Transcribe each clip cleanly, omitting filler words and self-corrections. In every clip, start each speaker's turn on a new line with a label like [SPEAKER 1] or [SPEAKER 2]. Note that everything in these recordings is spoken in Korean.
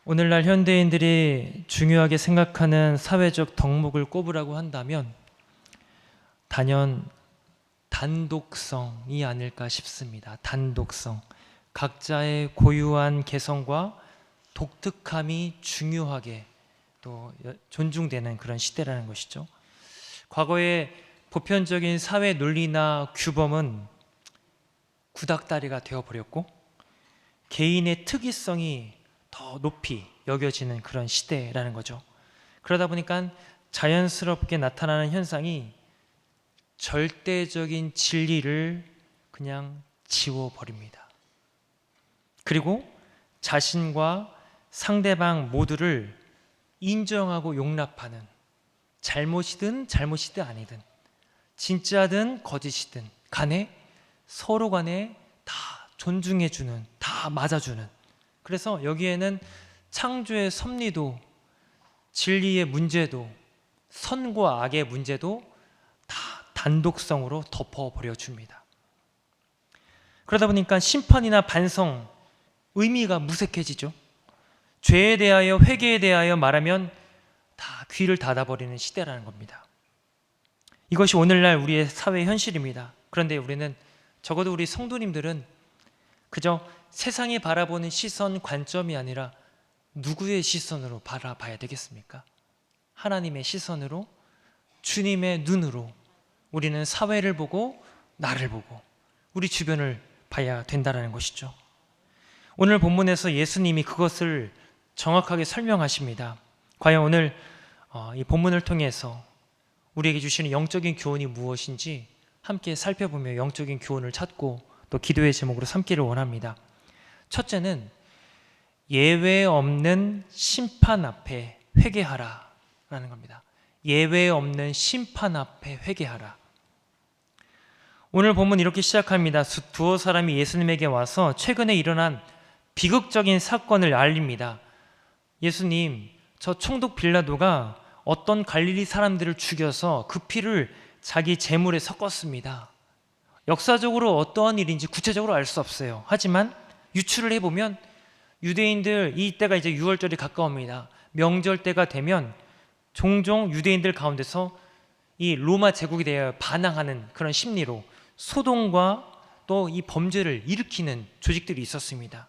[SPEAKER 1] 오늘날 현대인들이 중요하게 생각하는 사회적 덕목을 꼽으라고 한다면 단연 단독성이 아닐까 싶습니다. 단독성. 각자의 고유한 개성과 독특함이 중요하게 또 존중되는 그런 시대라는 것이죠. 과거의 보편적인 사회 논리나 규범은 구닥다리가 되어버렸고 개인의 특이성이 더 높이 여겨지는 그런 시대라는 거죠. 그러다 보니까 자연스럽게 나타나는 현상이 절대적인 진리를 그냥 지워버립니다. 그리고 자신과 상대방 모두를 인정하고 용납하는, 잘못이든 아니든, 진짜든 거짓이든 간에 서로 간에 다 존중해주는, 다 맞아주는, 그래서 여기에는 창조의 섭리도, 진리의 문제도, 선과 악의 문제도 다 단독성으로 덮어버려 줍니다. 그러다 보니까 심판이나 반성, 의미가 무색해지죠. 죄에 대하여, 회개에 대하여 말하면 다 귀를 닫아버리는 시대라는 겁니다. 이것이 오늘날 우리의 사회 현실입니다. 그런데 우리는, 적어도 우리 성도님들은 그저 세상이 바라보는 시선, 관점이 아니라 누구의 시선으로 바라봐야 되겠습니까? 하나님의 시선으로, 주님의 눈으로 우리는 사회를 보고 나를 보고 우리 주변을 봐야 된다는 것이죠. 오늘 본문에서 예수님이 그것을 정확하게 설명하십니다. 과연 오늘 이 본문을 통해서 우리에게 주시는 영적인 교훈이 무엇인지 함께 살펴보며 영적인 교훈을 찾고 또 기도의 제목으로 삼기를 원합니다. 첫째는 예외 없는 심판 앞에 회개하라 라는 겁니다. 예외 없는 심판 앞에 회개하라. 오늘 본문 이렇게 시작합니다. 두어 사람이 예수님에게 와서 최근에 일어난 비극적인 사건을 알립니다. 예수님, 저 총독 빌라도가 어떤 갈릴리 사람들을 죽여서 그 피를 자기 제물에 섞었습니다. 역사적으로 어떠한 일인지 구체적으로 알 수 없어요. 하지만 유추를 해보면 유대인들, 이때가 이제 6월절이 가까웁니다. 명절 때가 되면 종종 유대인들 가운데서 이 로마 제국에 대해 반항하는 그런 심리로 소동과 또 이 범죄를 일으키는 조직들이 있었습니다.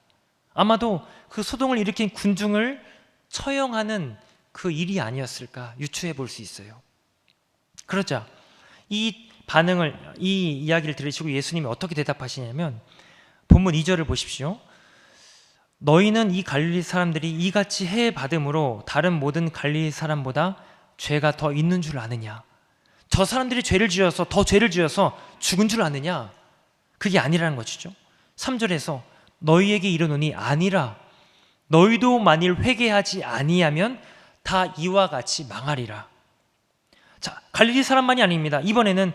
[SPEAKER 1] 아마도 그 소동을 일으킨 군중을 처형하는 그 일이 아니었을까 유추해 볼 수 있어요. 그러자 이 이야기를 들으시고 예수님이 어떻게 대답하시냐면 본문 2절을 보십시오. 너희는 이 갈릴리 사람들이 이같이 해 받음으로 다른 모든 갈릴리 사람보다 죄가 더 있는 줄 아느냐? 저 사람들이 더 죄를 지어서 죽은 줄 아느냐? 그게 아니라는 것이죠. 3절에서 너희에게 이르노니 아니라 너희도 만일 회개하지 아니하면 다 이와 같이 망하리라. 자, 갈릴리 사람만이 아닙니다. 이번에는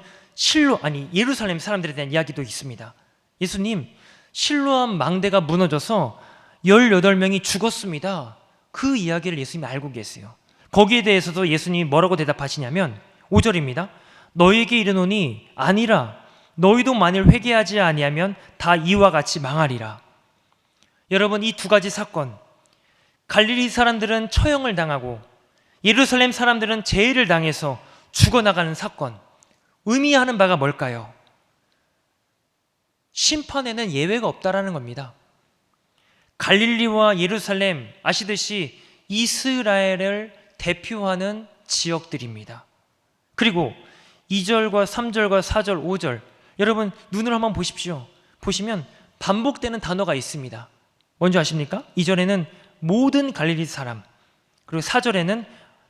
[SPEAKER 1] 예루살렘 사람들에 대한 이야기도 있습니다. 예수님, 실로암 망대가 무너져서 18명이 죽었습니다. 그 이야기를 예수님이 알고 계세요. 거기에 대해서도 예수님이 뭐라고 대답하시냐면 5절입니다. 너희에게 이르노니 아니라 너희도 만일 회개하지 아니하면 다 이와 같이 망하리라. 여러분, 이 두 가지 사건, 갈릴리 사람들은 처형을 당하고 예루살렘 사람들은 재해를 당해서 죽어나가는 사건, 의미하는 바가 뭘까요? 심판에는 예외가 없다라는 겁니다. 갈릴리와 예루살렘, 아시듯이 이스라엘을 대표하는 지역들입니다. 그리고 2절과 3절과 4절, 5절, 여러분 눈으로 한번 보십시오. 보시면 반복되는 단어가 있습니다. 뭔지 아십니까? 2절에는 모든 갈릴리 사람, 그리고 4절에는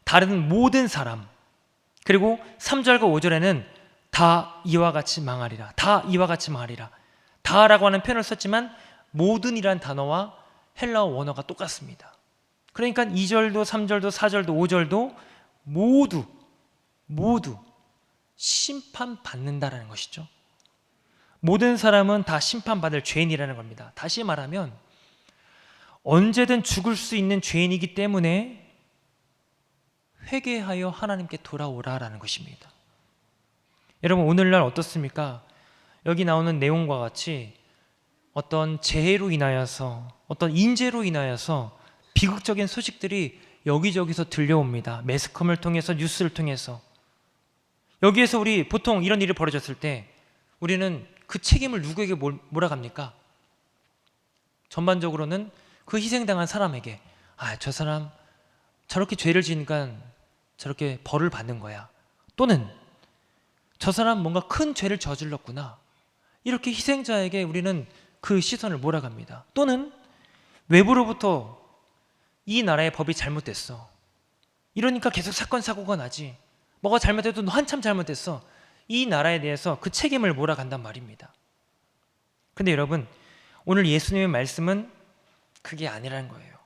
[SPEAKER 1] 다른 모든 사람, 그리고 3절과 5절에는 다 이와 같이 망하리라. 다 이와 같이 망하리라. 다라고 하는 표현을 썼지만 모든이란 단어와 헬라어 원어가 똑같습니다. 그러니까 2절도 3절도 4절도 5절도 모두 심판받는다라는 것이죠. 모든 사람은 다 심판받을 죄인이라는 겁니다. 다시 말하면 언제든 죽을 수 있는 죄인이기 때문에 회개하여 하나님께 돌아오라라는 것입니다. 여러분, 오늘날 어떻습니까? 여기 나오는 내용과 같이 어떤 재해로 인하여서, 어떤 인재로 인하여서 비극적인 소식들이 여기저기서 들려옵니다. 매스컴을 통해서, 뉴스를 통해서. 여기에서 우리 보통 이런 일이 벌어졌을 때 우리는 그 책임을 누구에게 몰아갑니까? 전반적으로는 그 희생당한 사람에게, 저 사람 저렇게 죄를 지으니까 저렇게 벌을 받는 거야. 또는 저 사람 뭔가 큰 죄를 저질렀구나. 이렇게 희생자에게 우리는 그 시선을 몰아갑니다. 또는 외부로부터 이 나라의 법이 잘못됐어. 이러니까 계속 사건 사고가 나지. 뭐가 잘못해도 너 한참 잘못됐어. 이 나라에 대해서 그 책임을 몰아간단 말입니다. 근데 여러분, 오늘 예수님의 말씀은 그게 아니라는 거예요.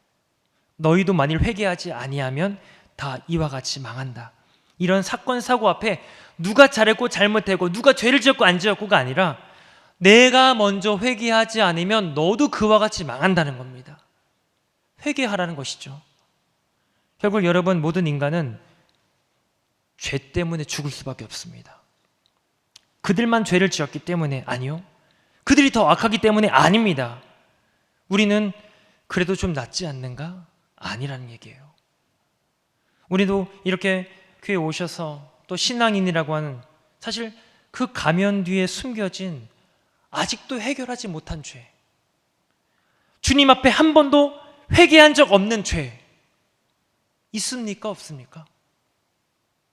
[SPEAKER 1] 너희도 만일 회개하지 아니하면 다 이와 같이 망한다. 이런 사건 사고 앞에 누가 잘했고 잘못했고 누가 죄를 지었고 안 지었고가 아니라 내가 먼저 회개하지 않으면 너도 그와 같이 망한다는 겁니다. 회개하라는 것이죠. 결국 여러분, 모든 인간은 죄 때문에 죽을 수밖에 없습니다. 그들만 죄를 지었기 때문에? 아니요. 그들이 더 악하기 때문에? 아닙니다. 우리는 그래도 좀 낫지 않는가? 아니라는 얘기예요. 우리도 이렇게 교회에 오셔서 또 신앙인이라고 하는, 사실 그 가면 뒤에 숨겨진 아직도 해결하지 못한 죄, 주님 앞에 한 번도 회개한 적 없는 죄 있습니까? 없습니까?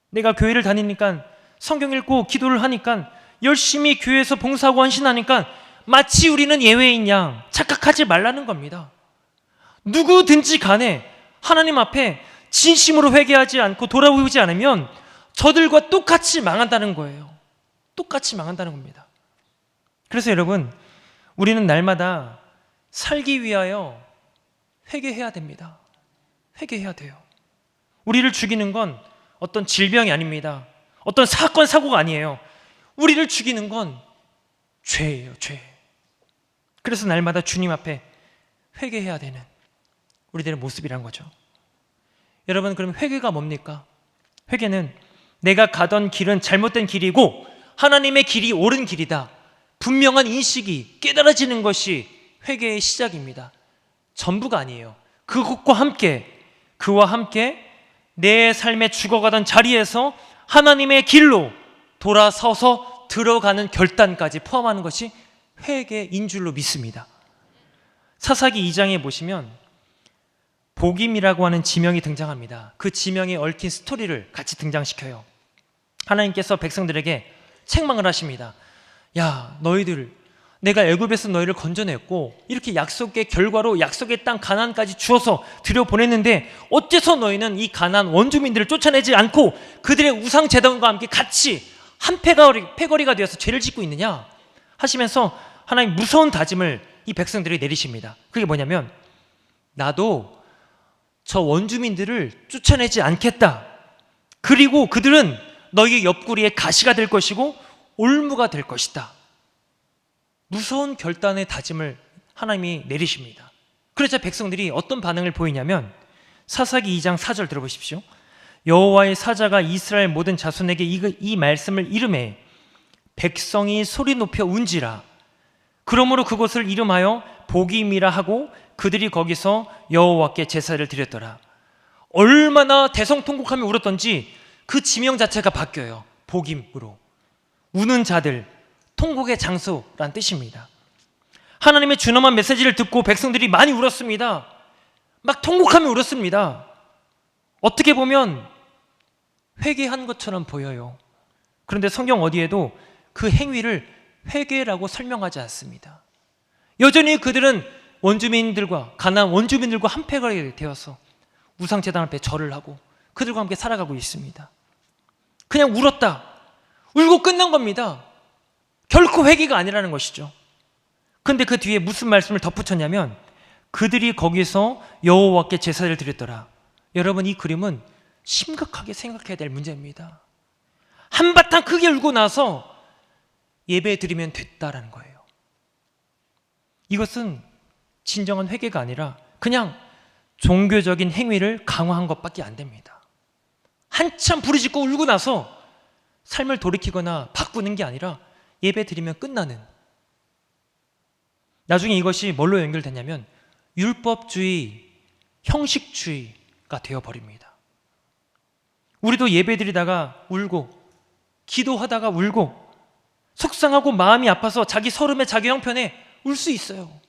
[SPEAKER 1] 내가 교회를 다니니까, 성경 읽고 기도를 하니까, 열심히 교회에서 봉사하고 헌신하니까 마치 우리는 예외인 양 착각하지 말라는 겁니다. 누구든지 간에 하나님 앞에 진심으로 회개하지 않고 돌아오지 않으면 저들과 똑같이 망한다는 거예요. 똑같이 망한다는 겁니다. 그래서 여러분, 우리는 날마다 살기 위하여 회개해야 됩니다. 회개해야 돼요. 우리를 죽이는 건 어떤 질병이 아닙니다. 어떤 사건 사고가 아니에요. 우리를 죽이는 건 죄예요, 죄. 그래서 날마다 주님 앞에 회개해야 되는 우리들의 모습이란 거죠. 여러분, 그럼 회개가 뭡니까? 회개는 내가 가던 길은 잘못된 길이고 하나님의 길이 옳은 길이다, 분명한 인식이 깨달아지는 것이 회개의 시작입니다. 전부가 아니에요. 그것과 함께, 그와 함께 내 삶에 죽어가던 자리에서 하나님의 길로 돌아서서 들어가는 결단까지 포함하는 것이 회개인 줄로 믿습니다. 사사기 2장에 보시면 복임이라고 하는 지명이 등장합니다. 그 지명에 얽힌 스토리를 같이 등장시켜요. 하나님께서 백성들에게 책망을 하십니다. 야, 너희들, 내가 애굽에서 너희를 건져냈고 이렇게 약속의 결과로 약속의 땅 가나안까지 주어서 들여보냈는데 어째서 너희는 이 가나안 원주민들을 쫓아내지 않고 그들의 우상 제단과 함께 같이 한 패거리가 되어서 죄를 짓고 있느냐 하시면서 하나님 무서운 다짐을 이 백성들이 내리십니다. 그게 뭐냐면, 나도 저 원주민들을 쫓아내지 않겠다. 그리고 그들은 너희 옆구리에 가시가 될 것이고 올무가 될 것이다. 무서운 결단의 다짐을 하나님이 내리십니다. 그래서 백성들이 어떤 반응을 보이냐면, 사사기 2장 4절 들어보십시오. 여호와의 사자가 이스라엘 모든 자손에게 이 말씀을 이르매 백성이 소리 높여 운지라. 그러므로 그곳을 이름하여 복임이라 하고 그들이 거기서 여호와께 제사를 드렸더라. 얼마나 대성통곡하며 울었던지 그 지명 자체가 바뀌어요. 복임으로. 우는 자들, 통곡의 장소란 뜻입니다. 하나님의 준엄한 메시지를 듣고 백성들이 많이 울었습니다. 막 통곡하며 울었습니다. 어떻게 보면 회개한 것처럼 보여요. 그런데 성경 어디에도 그 행위를 회개라고 설명하지 않습니다. 여전히 그들은 원주민들과, 가나안 원주민들과 한패거리가 되어서 우상제단 앞에 절을 하고 그들과 함께 살아가고 있습니다. 그냥 울었다, 울고 끝난 겁니다. 결코 회개가 아니라는 것이죠. 그런데 그 뒤에 무슨 말씀을 덧붙였냐면, 그들이 거기서 여호와께 제사를 드렸더라. 여러분, 이 그림은 심각하게 생각해야 될 문제입니다. 한바탕 크게 울고 나서 예배 드리면 됐다라는 거예요. 이것은 진정한 회개가 아니라 그냥 종교적인 행위를 강화한 것밖에 안 됩니다. 한참 부르짖고 울고 나서 삶을 돌이키거나 바꾸는 게 아니라 예배 드리면 끝나는, 나중에 이것이 뭘로 연결되냐면 율법주의, 형식주의가 되어버립니다. 우리도 예배드리다가 울고 기도하다가 울고 속상하고 마음이 아파서 자기 서름에 자기 형편에 울 수 있어요.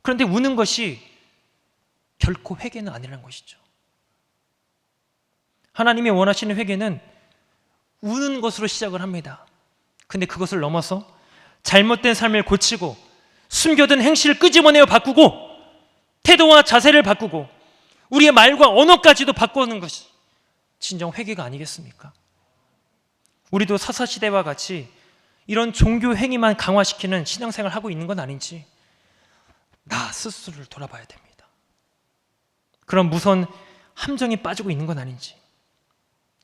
[SPEAKER 1] 그런데 우는 것이 결코 회개는 아니라는 것이죠. 하나님이 원하시는 회개는 우는 것으로 시작을 합니다. 근데 그것을 넘어서 잘못된 삶을 고치고 숨겨둔 행실을 끄집어내어 바꾸고 태도와 자세를 바꾸고 우리의 말과 언어까지도 바꾸는 것이 진정 회개가 아니겠습니까? 우리도 사사시대와 같이 이런 종교 행위만 강화시키는 신앙생활을 하고 있는 건 아닌지 나 스스로를 돌아봐야 됩니다. 그런 무서운 함정에 빠지고 있는 건 아닌지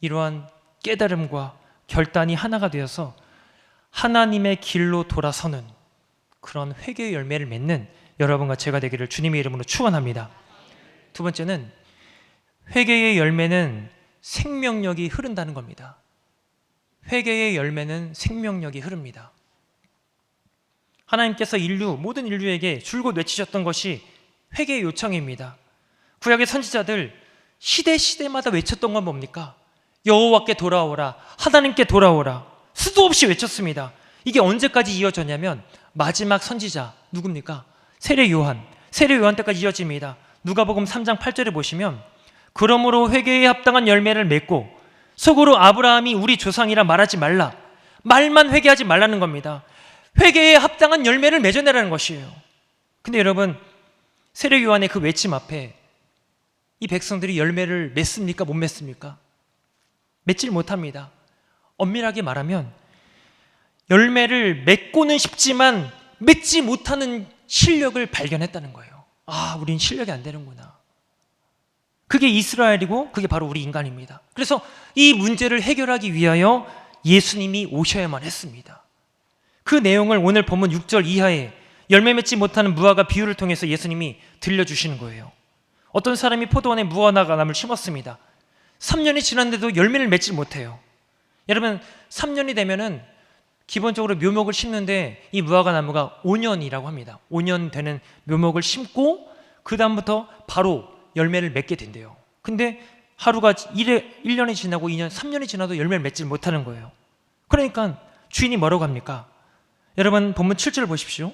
[SPEAKER 1] 이러한 깨달음과 결단이 하나가 되어서 하나님의 길로 돌아서는 그런 회개의 열매를 맺는 여러분과 제가 되기를 주님의 이름으로 축원합니다. 두 번째는 회개의 열매는 생명력이 흐른다는 겁니다. 회개의 열매는 생명력이 흐릅니다. 하나님께서 모든 인류에게 줄곧 외치셨던 것이 회개의 요청입니다. 구약의 선지자들 시대마다 외쳤던 건 뭡니까? 여호와께 돌아오라, 하나님께 돌아오라. 수도 없이 외쳤습니다. 이게 언제까지 이어졌냐면 마지막 선지자 누굽니까? 세례 요한 때까지 이어집니다. 누가복음 3장 8절에 보시면 그러므로 회개에 합당한 열매를 맺고 속으로 아브라함이 우리 조상이라 말하지 말라. 말만 회개하지 말라는 겁니다. 회개에 합당한 열매를 맺어내라는 것이에요. 근데 여러분 세례 요한의 그 외침 앞에 이 백성들이 열매를 맺습니까? 못 맺습니까? 맺질 못합니다. 엄밀하게 말하면 열매를 맺고는 싶지만 맺지 못하는 실력을 발견했다는 거예요. 아, 우린 실력이 안 되는구나. 그게 이스라엘이고 그게 바로 우리 인간입니다. 그래서 이 문제를 해결하기 위하여 예수님이 오셔야만 했습니다. 그 내용을 오늘 본문 6절 이하에 열매 맺지 못하는 무화과 비유를 통해서 예수님이 들려주시는 거예요. 어떤 사람이 포도원에 무화과나무를 심었습니다. 3년이 지났는데도 열매를 맺지 못해요. 여러분 3년이 되면은 기본적으로 묘목을 심는데 이 무화과 나무가 5년이라고 합니다. 5년 되는 묘목을 심고 그 다음부터 바로 열매를 맺게 된대요. 근데 하루가 1년이 지나고 2년, 3년이 지나도 열매를 맺지 못하는 거예요. 그러니까 주인이 뭐라고 합니까? 여러분 본문 7절 보십시오.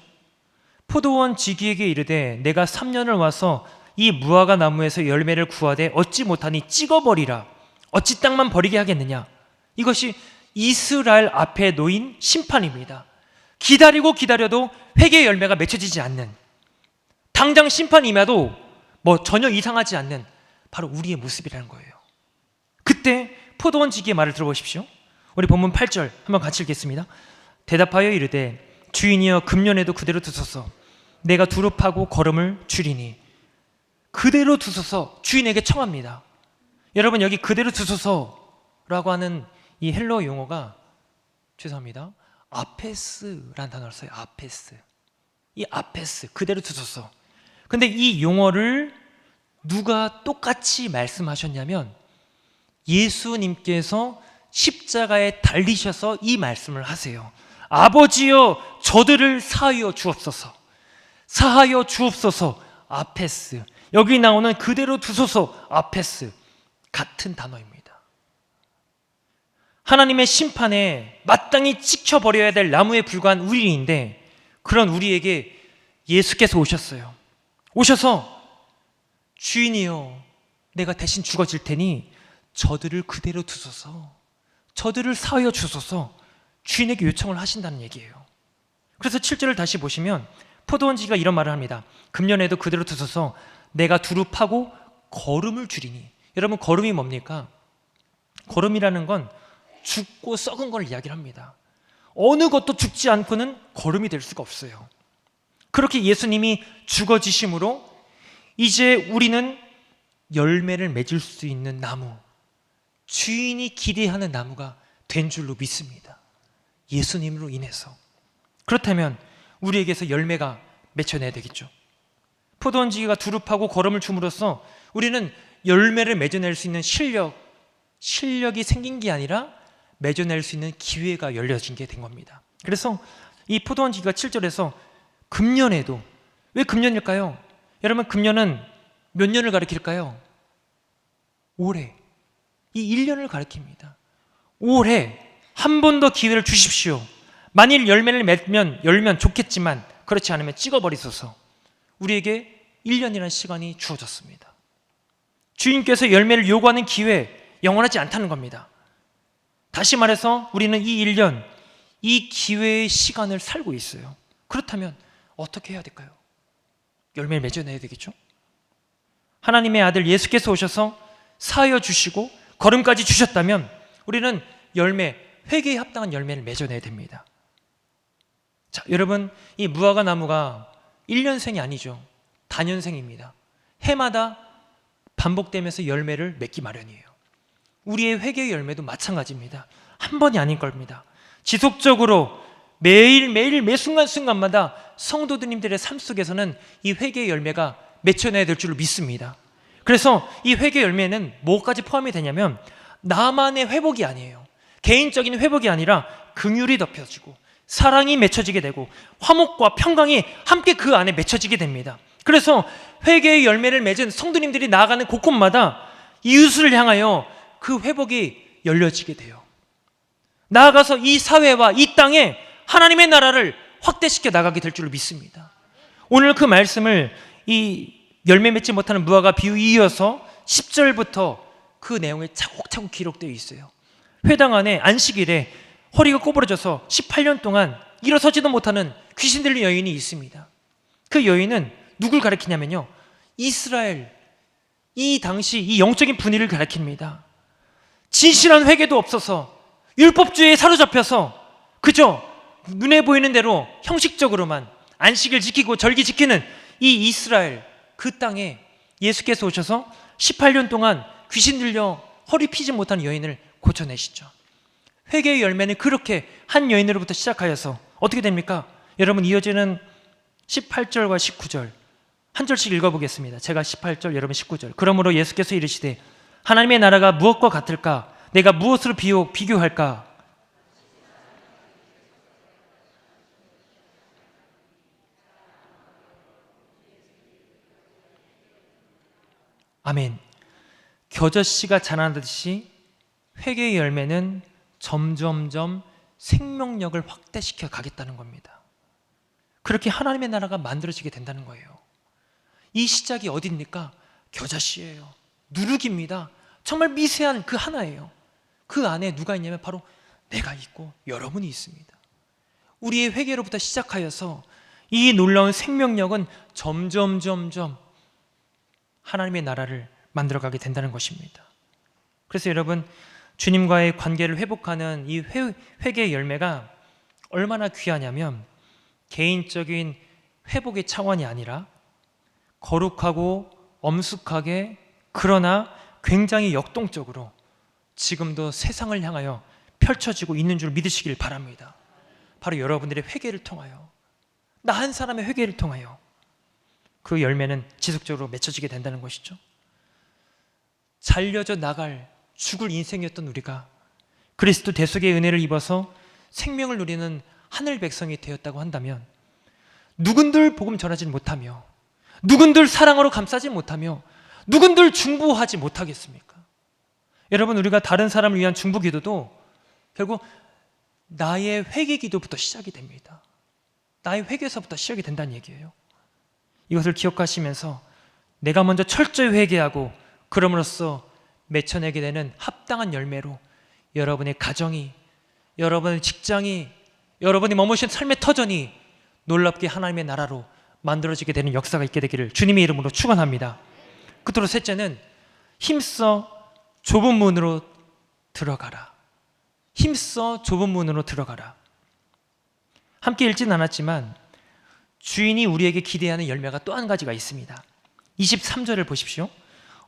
[SPEAKER 1] 포도원 지기에게 이르되 내가 3년을 와서 이 무화과 나무에서 열매를 구하되 얻지 못하니 찍어버리라. 어찌 땅만 버리게 하겠느냐. 이것이 이스라엘 앞에 놓인 심판입니다. 기다리고 기다려도 회개의 열매가 맺혀지지 않는, 당장 심판이 임해도 전혀 이상하지 않는 바로 우리의 모습이라는 거예요. 그때 포도원 지기의 말을 들어보십시오. 우리 본문 8절 한번 같이 읽겠습니다. 대답하여 이르되 주인이여 금년에도 그대로 두소서. 내가 두릅하고 거름을 줄이니. 그대로 두소서 주인에게 청합니다. 여러분 여기 그대로 두소서라고 하는 이 헬러 용어가 죄송합니다. 아페스라는 단어를 써요. 아페스. 이 아페스 그대로 두소서. 근데 이 용어를 누가 똑같이 말씀하셨냐면 예수님께서 십자가에 달리셔서 이 말씀을 하세요. 아버지여 저들을 사하여 주옵소서. 사하여 주옵소서. 아페스. 여기 나오는 그대로 두소서. 아페스. 같은 단어입니다. 하나님의 심판에 마땅히 찍혀버려야 될 나무에 불과한 우리인데 그런 우리에게 예수께서 오셨어요. 오셔서 주인이여 내가 대신 죽어질 테니 저들을 그대로 두소서. 저들을 사하여 주소서. 주인에게 요청을 하신다는 얘기예요. 그래서 7절을 다시 보시면 포도원지기가 이런 말을 합니다. 금년에도 그대로 두소서. 내가 두루 파고 거름을 줄이니. 여러분 거름이 뭡니까? 거름이라는 건 죽고 썩은 걸 이야기를 합니다. 어느 것도 죽지 않고는 거름이 될 수가 없어요. 그렇게 예수님이 죽어지심으로 이제 우리는 열매를 맺을 수 있는 나무, 주인이 기대하는 나무가 된 줄로 믿습니다. 예수님으로 인해서. 그렇다면 우리에게서 열매가 맺혀내야 되겠죠. 포도원지기가 두릅하고 거름을 줌으로써 우리는 열매를 맺어낼 수 있는 실력이 생긴 게 아니라 맺어낼 수 있는 기회가 열려진 게 된 겁니다. 그래서 이 포도원지기가 7절에서 금년에도, 왜 금년일까요? 여러분 금년은 몇 년을 가리킬까요? 올해. 이 1년을 가리킵니다. 올해 한 번 더 기회를 주십시오. 만일 열매를 열면 좋겠지만 그렇지 않으면 찍어버리소서. 우리에게 1년이라는 시간이 주어졌습니다. 주인께서 열매를 요구하는 기회, 영원하지 않다는 겁니다. 다시 말해서 우리는 이 1년, 이 기회의 시간을 살고 있어요. 그렇다면 어떻게 해야 될까요? 열매를 맺어내야 되겠죠? 하나님의 아들 예수께서 오셔서 사하여 주시고 걸음까지 주셨다면 우리는 열매, 회개에 합당한 열매를 맺어내야 됩니다. 자, 여러분, 이 무화과 나무가 1년생이 아니죠. 단연생입니다. 해마다 반복되면서 열매를 맺기 마련이에요. 우리의 회개의 열매도 마찬가지입니다. 한 번이 아닐 겁니다. 지속적으로 매일매일 매 순간순간마다 성도님들의 삶 속에서는 이 회개의 열매가 맺혀내야 될 줄로 믿습니다. 그래서 이 회개의 열매는 뭐까지 포함이 되냐면 나만의 회복이 아니에요. 개인적인 회복이 아니라 긍휼이 덮여지고 사랑이 맺혀지게 되고 화목과 평강이 함께 그 안에 맺혀지게 됩니다. 그래서 회개의 열매를 맺은 성도님들이 나아가는 곳곳마다 이웃을 향하여 그 회복이 열려지게 돼요. 나아가서 이 사회와 이 땅에 하나님의 나라를 확대시켜 나가게 될 줄로 믿습니다. 오늘 그 말씀을 이 열매 맺지 못하는 무화과 비유 이어서 10절부터 그 내용이 차곡차곡 기록되어 있어요. 회당 안에 안식일에 허리가 꼬부러져서 18년 동안 일어서지도 못하는 귀신 들린 여인이 있습니다. 그 여인은 누굴 가리키냐면요, 이스라엘, 이 당시 이 영적인 분위기를 가리킵니다. 진실한 회개도 없어서 율법주의에 사로잡혀서 그저 눈에 보이는 대로 형식적으로만 안식일 지키고 절기 지키는 이 이스라엘, 그 땅에 예수께서 오셔서 18년 동안 귀신 들려 허리 피지 못하는 여인을 고쳐내시죠. 회개의 열매는 그렇게 한 여인으로부터 시작하여서 어떻게 됩니까? 여러분, 이어지는 18절과 19절 한 절씩 읽어보겠습니다. 제가 18절, 여러분 19절. 그러므로 예수께서 이르시되 하나님의 나라가 무엇과 같을까? 내가 무엇으로 비교할까? 아멘. 겨자씨가 자라듯이 회개의 열매는 점점점 생명력을 확대시켜 가겠다는 겁니다. 그렇게 하나님의 나라가 만들어지게 된다는 거예요. 이 시작이 어디입니까? 겨자씨예요. 누룩입니다. 정말 미세한 그 하나예요. 그 안에 누가 있냐면 바로 내가 있고 여러분이 있습니다. 우리의 회개로부터 시작하여서 이 놀라운 생명력은 점점 하나님의 나라를 만들어가게 된다는 것입니다. 그래서 여러분, 주님과의 관계를 회복하는 이 회개의 열매가 얼마나 귀하냐면 개인적인 회복의 차원이 아니라 거룩하고 엄숙하게, 그러나 굉장히 역동적으로 지금도 세상을 향하여 펼쳐지고 있는 줄 믿으시길 바랍니다. 바로 여러분들의 회개를 통하여, 나 한 사람의 회개를 통하여 그 열매는 지속적으로 맺혀지게 된다는 것이죠. 잘려져 나갈 죽을 인생이었던 우리가 그리스도 대속의 은혜를 입어서 생명을 누리는 하늘 백성이 되었다고 한다면 누군들 복음 전하지 못하며 누군들 사랑으로 감싸지 못하며 누군들 중보하지 못하겠습니까? 여러분, 우리가 다른 사람을 위한 중보 기도도 결국 나의 회개 기도부터 시작이 됩니다. 나의 회개에서부터 시작이 된다는 얘기예요. 이것을 기억하시면서 내가 먼저 철저히 회개하고 그럼으로써 맺혀내게 되는 합당한 열매로 여러분의 가정이, 여러분의 직장이, 여러분이 머무신 삶의 터전이 놀랍게 하나님의 나라로 만들어지게 되는 역사가 있게 되기를 주님의 이름으로 축원합니다. 끝으로 셋째는 힘써 좁은 문으로 들어가라. 힘써 좁은 문으로 들어가라. 함께 읽진 않았지만 주인이 우리에게 기대하는 열매가 또 한 가지가 있습니다. 23절을 보십시오.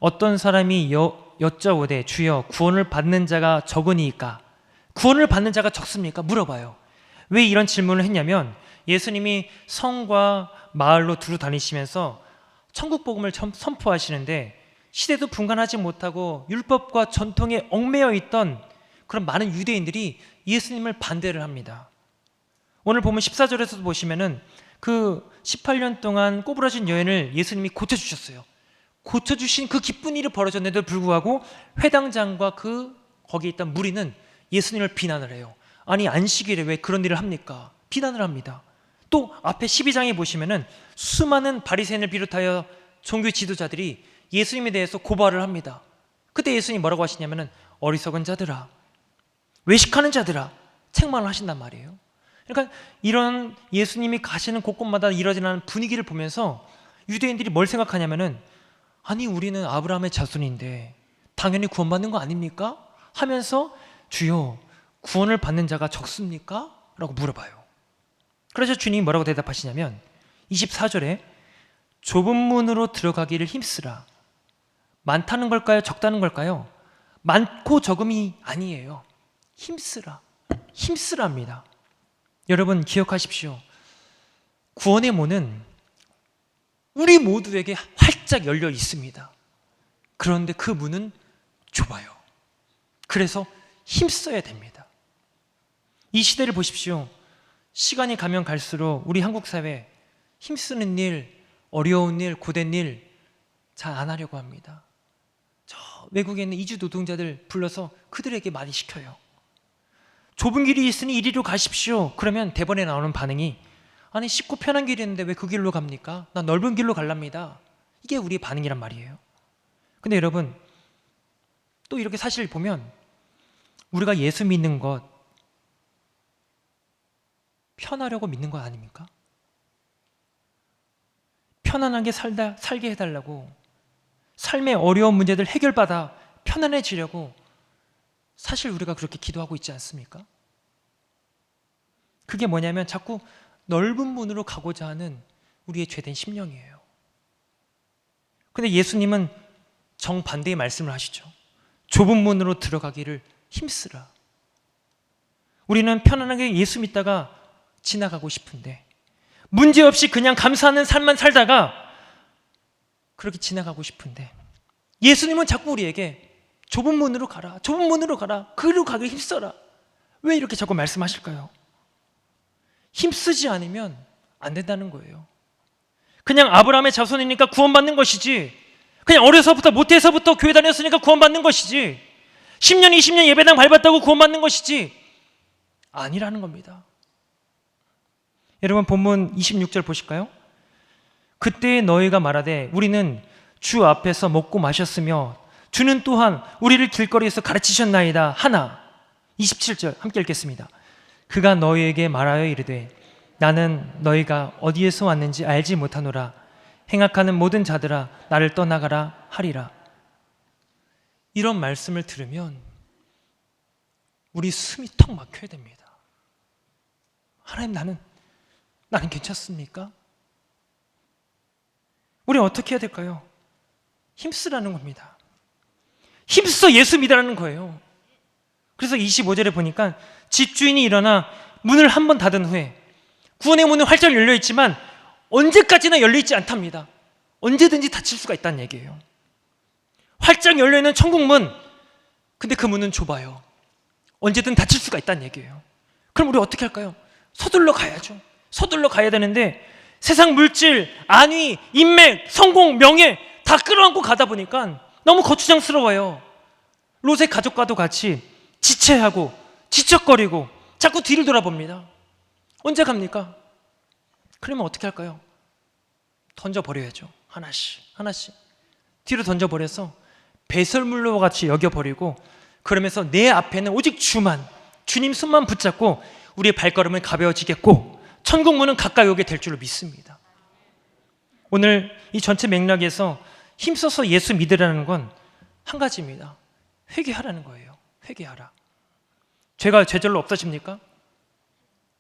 [SPEAKER 1] 어떤 사람이 여짜오되 주여 구원을 받는 자가 적으니까, 구원을 받는 자가 적습니까? 물어봐요. 왜 이런 질문을 했냐면 예수님이 성과 마을로 두루 다니시면서 천국 복음을 선포하시는데 시대도 분간하지 못하고 율법과 전통에 얽매여 있던 그런 많은 유대인들이 예수님을 반대를 합니다. 오늘 보면 14절에서도 보시면은 그 18년 동안 꼬부라진 여인을 예수님이 고쳐주셨어요. 고쳐주신 그 기쁜 일이 벌어졌는데도 불구하고 회당장과 거기에 있던 무리는 예수님을 비난을 해요. 아니 안식일에 왜 그런 일을 합니까? 비난을 합니다. 또 앞에 12장에 보시면은 수많은 바리새인을 비롯하여 종교 지도자들이 예수님에 대해서 고발을 합니다. 그때 예수님이 뭐라고 하시냐면은 어리석은 자들아, 외식하는 자들아, 책망을 하신단 말이에요. 그러니까 이런 예수님이 가시는 곳곳마다 이뤄지는 분위기를 보면서 유대인들이 뭘 생각하냐면은 아니 우리는 아브라함의 자손인데 당연히 구원받는 거 아닙니까? 하면서 주여 구원을 받는 자가 적습니까? 라고 물어봐요. 그래서 주님이 뭐라고 대답하시냐면 24절에 좁은 문으로 들어가기를 힘쓰라. 많다는 걸까요? 적다는 걸까요? 많고 적음이 아니에요. 힘쓰라. 힘쓰랍니다. 여러분 기억하십시오. 구원의 문은 우리 모두에게 활짝 열려 있습니다. 그런데 그 문은 좁아요. 그래서 힘써야 됩니다. 이 시대를 보십시오. 시간이 가면 갈수록 우리 한국 사회 힘쓰는 일, 어려운 일, 고된 일 잘 안 하려고 합니다. 저 외국에 있는 이주 노동자들 불러서 그들에게 많이 시켜요. 좁은 길이 있으니 이리로 가십시오. 그러면 대번에 나오는 반응이 아니 쉽고 편한 길이 있는데 왜 그 길로 갑니까? 나 넓은 길로 갈랍니다. 이게 우리의 반응이란 말이에요. 근데 여러분 또 이렇게 사실을 보면 우리가 예수 믿는 것 편하려고 믿는 것 아닙니까? 편안하게 살게 해달라고 삶의 어려운 문제들 해결받아 편안해지려고 사실 우리가 그렇게 기도하고 있지 않습니까? 그게 뭐냐면 자꾸 넓은 문으로 가고자 하는 우리의 죄된 심령이에요. 근데 예수님은 정반대의 말씀을 하시죠. 좁은 문으로 들어가기를 힘쓰라. 우리는 편안하게 예수 믿다가 지나가고 싶은데 문제없이 그냥 감사하는 삶만 살다가 그렇게 지나가고 싶은데 예수님은 자꾸 우리에게 좁은 문으로 가라, 좁은 문으로 가라, 그리로 가길 힘써라. 왜 이렇게 자꾸 말씀하실까요? 힘쓰지 않으면 안 된다는 거예요. 그냥 아브라함의 자손이니까 구원받는 것이지, 그냥 어려서부터 모태에서부터 교회 다녔으니까 구원받는 것이지, 10년 20년 예배당 밟았다고 구원받는 것이지 아니라는 겁니다. 여러분 본문 26절 보실까요? 그때 너희가 말하되 우리는 주 앞에서 먹고 마셨으며 주는 또한 우리를 길거리에서 가르치셨나이다 하나. 27절 함께 읽겠습니다. 그가 너희에게 말하여 이르되 나는 너희가 어디에서 왔는지 알지 못하노라. 행악하는 모든 자들아 나를 떠나가라 하리라. 이런 말씀을 들으면 우리 숨이 턱 막혀야 됩니다. 하나님 나는 괜찮습니까? 우리 어떻게 해야 될까요? 힘쓰라는 겁니다. 힘써 예수 믿으라는 거예요. 그래서 25절에 보니까 집주인이 일어나 문을 한 번 닫은 후에 구원의 문은 활짝 열려 있지만 언제까지나 열려 있지 않답니다. 언제든지 닫힐 수가 있다는 얘기예요. 활짝 열려 있는 천국문, 근데 그 문은 좁아요. 언제든 닫힐 수가 있다는 얘기예요. 그럼 우리 어떻게 할까요? 서둘러 가야죠. 서둘러 가야 되는데 세상 물질, 안위, 인맥, 성공, 명예 다 끌어안고 가다 보니까 너무 거추장스러워요. 롯의 가족과도 같이 지체하고 지척거리고 자꾸 뒤를 돌아봅니다. 언제 갑니까? 그러면 어떻게 할까요? 던져버려야죠. 하나씩 뒤로 던져버려서 배설물과 같이 여겨버리고, 그러면서 내 앞에는 오직 주님 손만 붙잡고 우리의 발걸음은 가벼워지겠고 천국문은 가까이 오게 될 줄로 믿습니다. 오늘 이 전체 맥락에서 힘써서 예수 믿으라는 건 한 가지입니다. 회개하라는 거예요. 회개하라. 죄가 죄절로 없어집니까?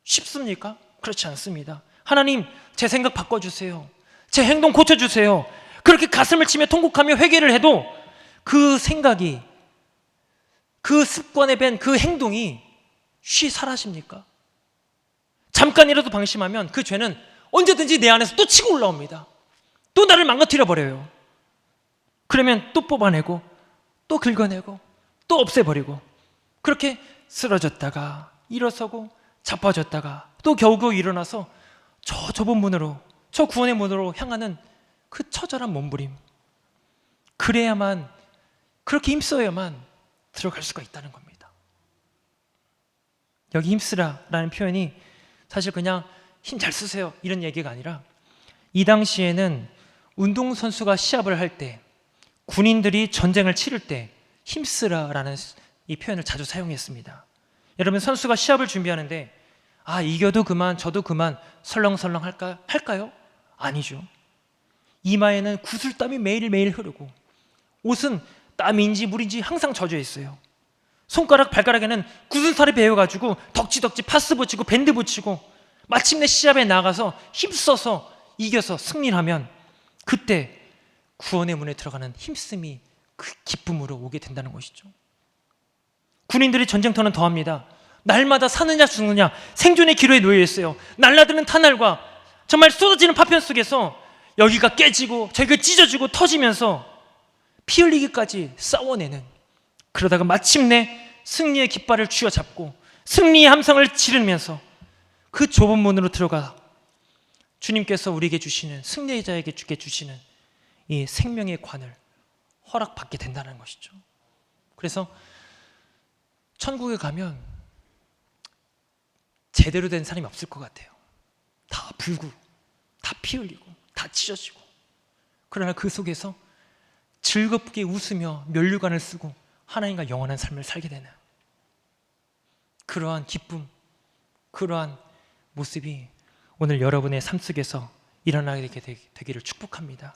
[SPEAKER 1] 쉽습니까? 그렇지 않습니다. 하나님, 제 생각 바꿔주세요. 제 행동 고쳐주세요. 그렇게 가슴을 치며 통곡하며 회개를 해도 그 생각이, 그 습관에 밴 그 행동이 쉬 사라집니까? 잠깐이라도 방심하면 그 죄는 언제든지 내 안에서 또 치고 올라옵니다. 또 나를 망가뜨려 버려요. 그러면 또 뽑아내고 또 긁어내고 또 없애버리고, 그렇게 쓰러졌다가 일어서고 자빠졌다가 또 겨우겨우 일어나서 저 좁은 문으로, 저 구원의 문으로 향하는 그 처절한 몸부림. 그래야만, 그렇게 힘써야만 들어갈 수가 있다는 겁니다. 여기 힘쓰라라는 표현이 사실 그냥 힘 잘 쓰세요 이런 얘기가 아니라, 이 당시에는 운동선수가 시합을 할 때, 군인들이 전쟁을 치를 때 힘쓰라라는 이 표현을 자주 사용했습니다. 여러분, 선수가 시합을 준비하는데 이겨도 그만 저도 그만 설렁설렁 할까요? 아니죠. 이마에는 구슬땀이 매일매일 흐르고, 옷은 땀인지 물인지 항상 젖어 있어요. 손가락 발가락에는 구슬살이 배어가지고 덕지덕지 파스 붙이고 밴드 붙이고, 마침내 시합에 나가서 힘써서 이겨서 승리를 하면 그때 구원의 문에 들어가는 힘씀이 그 기쁨으로 오게 된다는 것이죠. 군인들이 전쟁터는 더합니다. 날마다 사느냐 죽느냐 생존의 기로에 놓여 있어요. 날라드는 탄알과 정말 쏟아지는 파편 속에서 여기가 깨지고 저기가 찢어지고 터지면서 피 흘리기까지 싸워내는, 그러다가 마침내 승리의 깃발을 쥐어잡고 승리의 함성을 지르면서 그 좁은 문으로 들어가 주님께서 우리에게 주시는, 승리자에게 주시는 이 생명의 관을 허락받게 된다는 것이죠. 그래서 천국에 가면 제대로 된 사람이 없을 것 같아요. 다 불고 다 피 흘리고 다 찢어지고, 그러나 그 속에서 즐겁게 웃으며 면류관을 쓰고 하나님과 영원한 삶을 살게 되는 그러한 기쁨, 그러한 모습이 오늘 여러분의 삶 속에서 일어나게 되기를 축복합니다.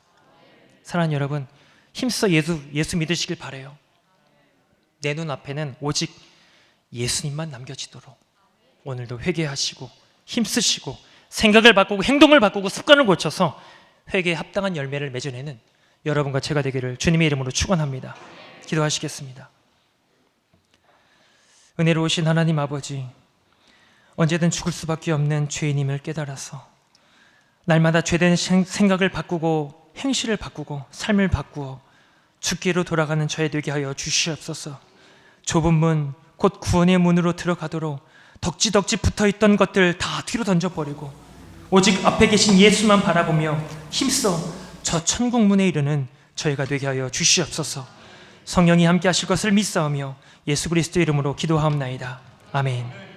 [SPEAKER 1] 사랑하는 여러분, 힘써 예수 믿으시길 바라요. 내 눈앞에는 오직 예수님만 남겨지도록 오늘도 회개하시고 힘쓰시고 생각을 바꾸고 행동을 바꾸고 습관을 고쳐서 회개에 합당한 열매를 맺어내는 여러분과 제가 되기를 주님의 이름으로 축원합니다. 기도하시겠습니다. 은혜로우신 하나님 아버지, 언제든 죽을 수밖에 없는 죄인임을 깨달아서 날마다 죄된 생각을 바꾸고 행실을 바꾸고 삶을 바꾸어 죽기로 돌아가는 저에 되게 하여 주시옵소서. 좁은 문, 곧 구원의 문으로 들어가도록 덕지덕지 붙어있던 것들 다 뒤로 던져버리고 오직 앞에 계신 예수만 바라보며 힘써 저 천국 문에 이르는 저희가 되게 하여 주시옵소서. 성령이 함께 하실 것을 믿사오며 예수 그리스도의 이름으로 기도하옵나이다. 아멘.